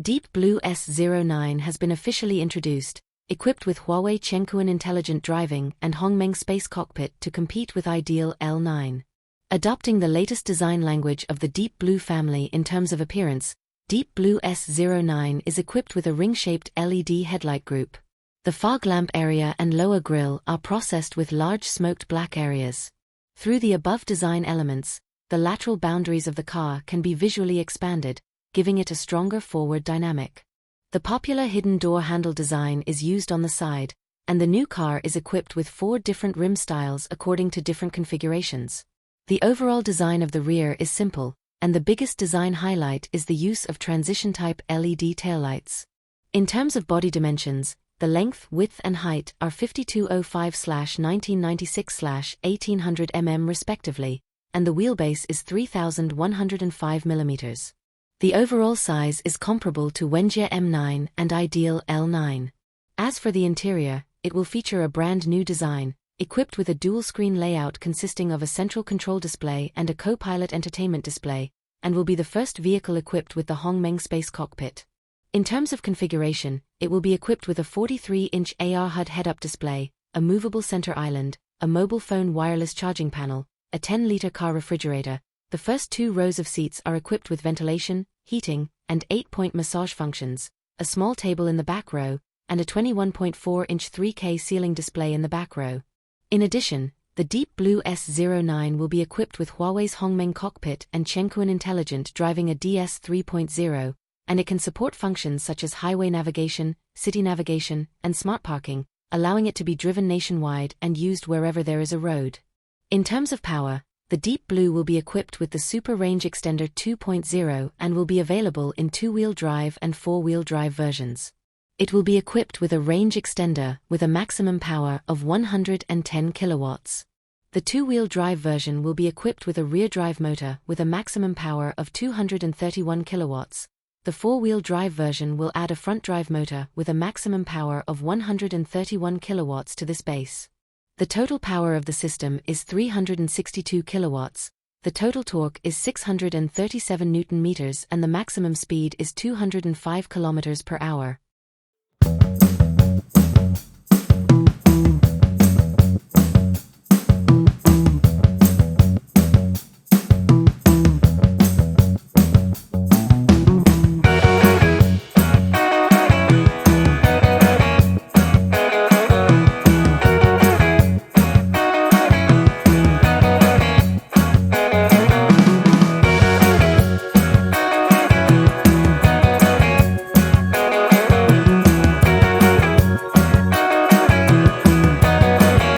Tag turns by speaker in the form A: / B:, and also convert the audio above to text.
A: DeepBlue S09 has been officially introduced, equipped with Huawei Qiankun intelligent driving and Hongmeng space cockpit to compete with ideal L9. Adopting the latest design language of the DeepBlue family in terms of appearance, DeepBlue S09 is equipped with a ring-shaped LED headlight group. The fog lamp area and lower grille are processed with large smoked black areas. Through the above design elements, the lateral boundaries of the car can be visually expanded, giving it a stronger forward dynamic. The popular hidden door handle design is used on the side, and the new car is equipped with 4 different rim styles according to different configurations. The overall design of the rear is simple, and the biggest design highlight is the use of transition-type LED taillights. In terms of body dimensions, the length, width and height are 5205/1996/1800 mm respectively, and the wheelbase is 3105 mm. The overall size is comparable to Wenjie M9 and ideal L9. As for the interior, it will feature a brand new design, equipped with a dual-screen layout consisting of a central control display and a co-pilot entertainment display, and will be the first vehicle equipped with the Hongmeng space cockpit. In terms of configuration, it will be equipped with a 43-inch AR HUD head-up display, a movable center island, a mobile phone wireless charging panel, a 10-liter car refrigerator. The first 2 rows of seats are equipped with ventilation, heating, and 8-point massage functions, a small table in the back row, and a 21.4-inch 3K ceiling display in the back row. In addition, the DeepBlue S09 will be equipped with Huawei's Hongmeng cockpit and Qiankun intelligent driving a DS 3.0, and it can support functions such as highway navigation, city navigation, and smart parking, allowing it to be driven nationwide and used wherever there is a road. In terms of power, the DeepBlue will be equipped with the Super Range Extender 2.0 and will be available in 2-wheel drive and 4-wheel drive versions. It will be equipped with a range extender with a maximum power of 110 kilowatts. The 2-wheel drive version will be equipped with a rear drive motor with a maximum power of 231 kilowatts. The 4-wheel drive version will add a front drive motor with a maximum power of 131 kilowatts to this base. The total power of the system is 362 kilowatts, the total torque is 637 Nm and the maximum speed is 205 km per hour.